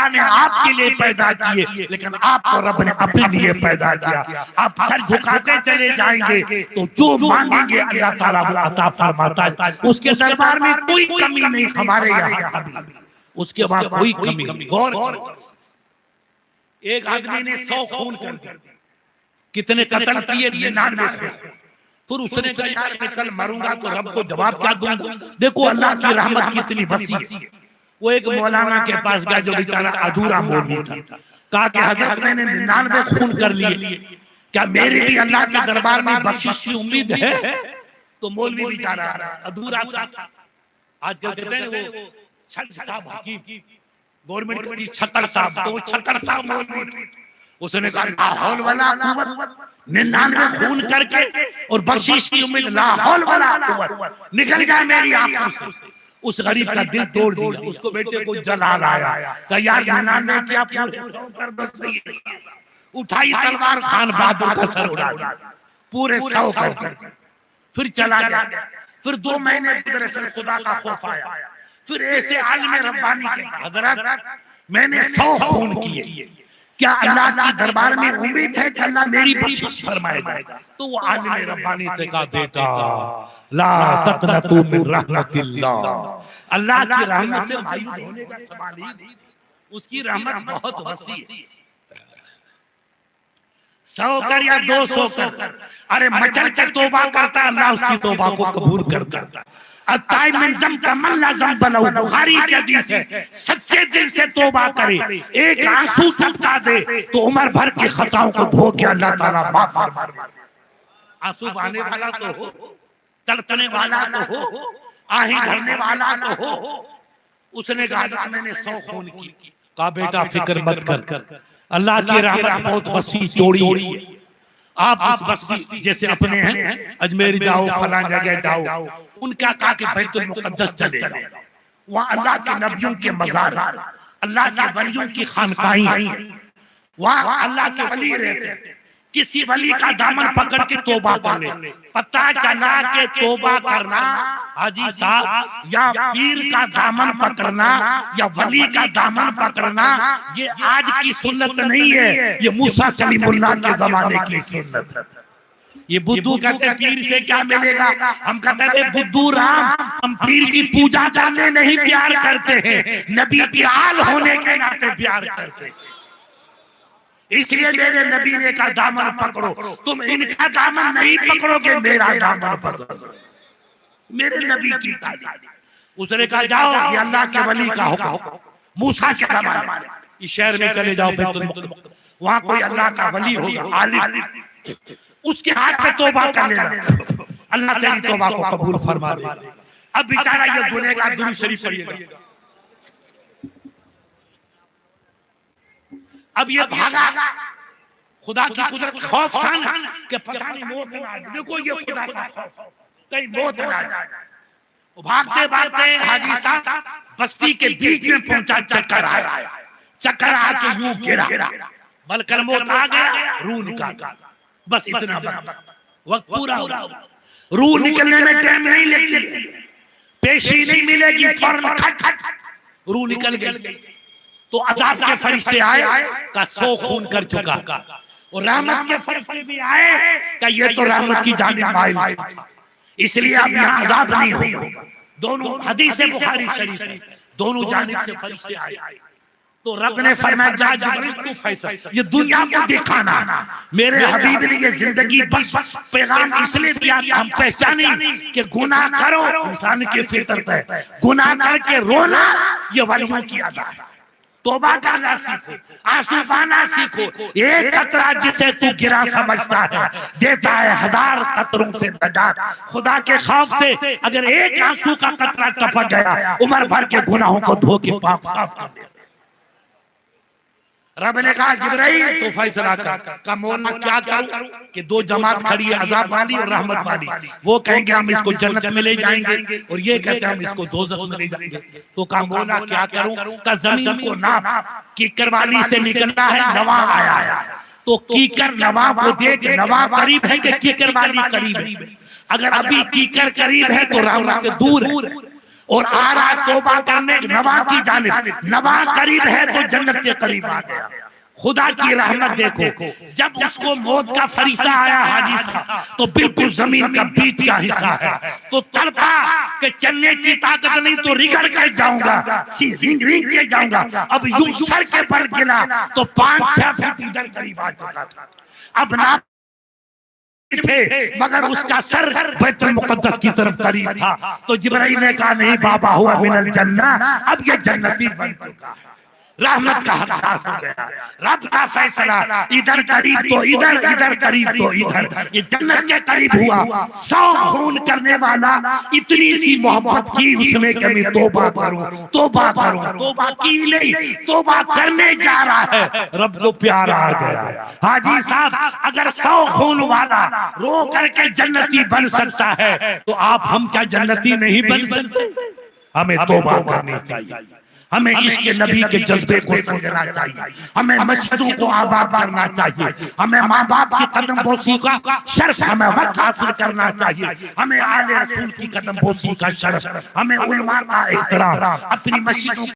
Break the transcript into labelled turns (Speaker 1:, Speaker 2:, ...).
Speaker 1: अल्लाह ने आपके लिए पैदा किए, लेकिन आपको रब ने अपने लिए पैदा किया। आप सर झुकाते चले जाएंगे तो जो मांगेंगे अल्लाह ताला वो अता फरमाता है। उसके दरबार में कोई कमी नहीं, हमारे यहाँ उसके बाद कोई कमी नहीं। गौर, एक आदमी ने 100 खून कर कितने कत्ल किए? 99। फिर उसने कहा यार मैं कल मरूंगा तो रब को जवाब क्या दूंगा? देखो अल्लाह की रहमत कितनी वसी है। वो एक मौलाना के पास गया जो बेचारा अधूरा मौलवी था, कहा कि हजरत मैंने 99 खून कर लिए, क्या मेरी भी अल्लाह के दरबार में बख्शिश की उम्मीद है? तो मौलवी बेचारा अधूरा था। आजकल कहते हैं वो साहब हकीम गवर्नमेंट की छतर साहब, तो छतर साहब मौलवी, उसने कहा लाहौल वाला कुव्वत, 99 खून करके और बख्शिश की उम्मीद, लाहौल वाला कुव्वत निकल जाए मेरी आंखों से। उस गरीब का दिल तोड़ दिया। उसको बेटे को जलाल आया, कहा यार 99 क्या पूरे 100 कर दो, सही है। उठाई तलवार, खान बहादुर का सर उड़ा दिया, पूरे 100 कर। फिर चला गया। फिर 2 महीने गुजरे, फिर खुदा का खौफ आया। फिर ऐसे आलिम रब्बानी के हजरत मैंने 100 खून किए, क्या अल्लाह के दरबार में उम्मीद है कि अल्लाह मेरी बख्शिश फरमाएगा? तो वो आलिम रब्बानी से कहा बेटा ला तक़नतू मिन रहमतिल्लाह, अल्लाह की रहमत से मायूस होने का सवाल ही नहीं, उसकी रहमत बहुत वसी है। 100 कर या 200 कर, अरे मचल के तौबा करता अल्लाह उसकी तौबा को कबूल करता। बुखारी की हदीस है, सच्चे दिल से तौबा करे, एक आंसू टपका दे तो उम्र भर की खताओं को धो के अल्लाह ताला माफ फरमा दे। आंसू बहाने वाला तो हो, तड़पने वाला तो हो, आही भरने वाला तो हो। उसने कहा मैंने 100 खून की। कहा बेटा फिक्र मत कर, अल्लाह की रहमत बहुत वसी चौड़ी है। आप उस बस्ती जैसे अपने हैं अजमेर जाओ, फलां जगह जाओ, उनका कहा कि बैतुल मुकद्दस चले जाओ, वहाँ अल्लाह के नबियों के मज़ार, अल्लाह के वलियों की खानकाहें, वहाँ अल्लाह के वली रहते हैं। किसी वली का दामन पकड़ के तौबा कर ले, पता चला के तौबा करना हाजी साहब या पीर का दामन पकड़ना या वली का दामन पकड़ना ये आज की सुन्नत नहीं है, ये मूसा कलीमुल्लाह के जमाने की सुन्नत है। ये बुद्धू कहते पीर से क्या मिलेगा? हम कहते हैं बुद्धू राम, हम पीर की पूजा करने नहीं प्यार करते हैं, नबी की आल होने के नाते प्यार करते हैं। इसलिए मेरे नबी ने कहा दामन पकड़ो, तुम इनका दामन नहीं पकड़ोगे, मेरा दामन पकड़ो, मेरे नबी की तालीम। उसने कहा जाओ ये अल्लाह के वली का हुक्म, मूसा के जमाने इस शहर में चले जाओ, वहां कोई अल्लाह का वली होगा आलिम, उसके हाथ पे तौबा कर लेना, अल्लाह तेरी तौबा को कबूल फरमा दे। अब बेचारा ये गुनहगार दुरूद शरीफ पढ़िएगा। अब ये भागा, खुदा की कुदरत खौफ था ना कि पता नहीं मौत ना आ जाए। देखो ये खुदा का खौफ, कहीं मौत ना आ जाए। भागते भागते हाजी साहब बस्ती के बीच में पहुंचा, चक्कर आया, चक्कर आके यूं गिरा, मलकल मौत आ गया, रूह निकाल, बस इतना वक्त पूरा हो। रूह निकलने में टाइम नहीं लगती, पेशी नहीं मिलेगी, फौरन खट खट रूह निकल गई। तो अजाब के फरिश्ते आए का 100 खून कर चुका, और रहमत के फरिश्ते भी आए का ये तो रहमत की जानिब माइल था, इसलिए अब यहाँ अजाब नहीं होगा। दोनों हदीस बुखारी शरीफ, दोनों जानिब से फरिश्ते आए। तो रब ने फरमाया जा जिब्रील तू फैसल, ये दुनिया को दिखाना, मेरे हबीब ने ये जिंदगी बख्श पैगाम इसलिए दिया कि हम पहचाने कि गुनाह करो इंसान की फितरत है, गुनाह करके रोना ये वलियों की अदा है। तौबा करना सीखो, आंसू बहाना सीखो। एक कतरा जिसे तू गिरा समझता है देता है 1000 कतरों से नजात। खुदा के खौफ से अगर एक आंसू का कतरा टपक गया उम्र भर के गुनाहों को धो के पाक साफ कर दे। रब ने कहा जिब्राइल तो फैसला कर, का मौला क्या करूं कि 2 जमात खड़ी है, अजाब वाली और रहमत वाली। वो कहेंगे हम इसको जन्नत में ले जाएंगे और ये कहते हैं हम इसको दोज़ख में ले जाएंगे। तो का मौला क्या करूं? का जमीन को नाप, कीकर वाली से निकलना है, नवा आया है, तो कीकर नवा को देख, नवा करीब है कि कीकर वाली करीब है? अगर अभी कीकर करीब है तो रहमत से दूर है, और आ रहा है तौबा करने नवा की जानिब, नवा करीब है तो जन्नत के करीब आ गया। खुदा की रहमत देखो, जब उसको मौत का फरिश्ता आया हाजी सा, तो बिल्कुल जमीन का बीच का हिस्सा है, तो तड़पा कि चलने की ताकत नहीं तो रिगड़ के जाऊंगा, रिंग के जाऊंगा। अब यूं सर के पर गिरा तो 5-6 फुट इधर करीब आ चुका था। अब ना थे मगर उसका सर बैतुल मुकद्दस की तरफ करीब था, तो जिब्राइल ने कहा नहीं बाबा हुआ मिनल जन्नह, अब ये जन्नती बन चुका है, रहमत का हकदार हो गया। रब का फैसला, इधर करीब तो इधर, इधर करीब तो इधर, ये जन्नत के करीब हुआ। 100 खून करने वाला इतनी सी मोहब्बत की उसने कि मैं तौबा करूं, तौबा करूं, तौबा की नहीं, तौबा करने जा रहा है, रब को प्यार आ गया। हाजी साहब अगर 100 खून वाला रो करके जन्नती बन सकता है, तो आप हम क्या जन्नती नहीं बन सकते? हमें तौबा करनी चाहिए, हमें इश्क नबी के जज्बे को समझना चाहिए, हमें मस्जिदों को आबाद करना चाहिए, हमें माँ बाप की कदम बोसी का शर्फ हमें वक्त हासिल करना चाहिए, हमें आले रसूल की कदम बोसी का शर्फ, हमें उलमा का एहतराम, अपनी मस्जिदों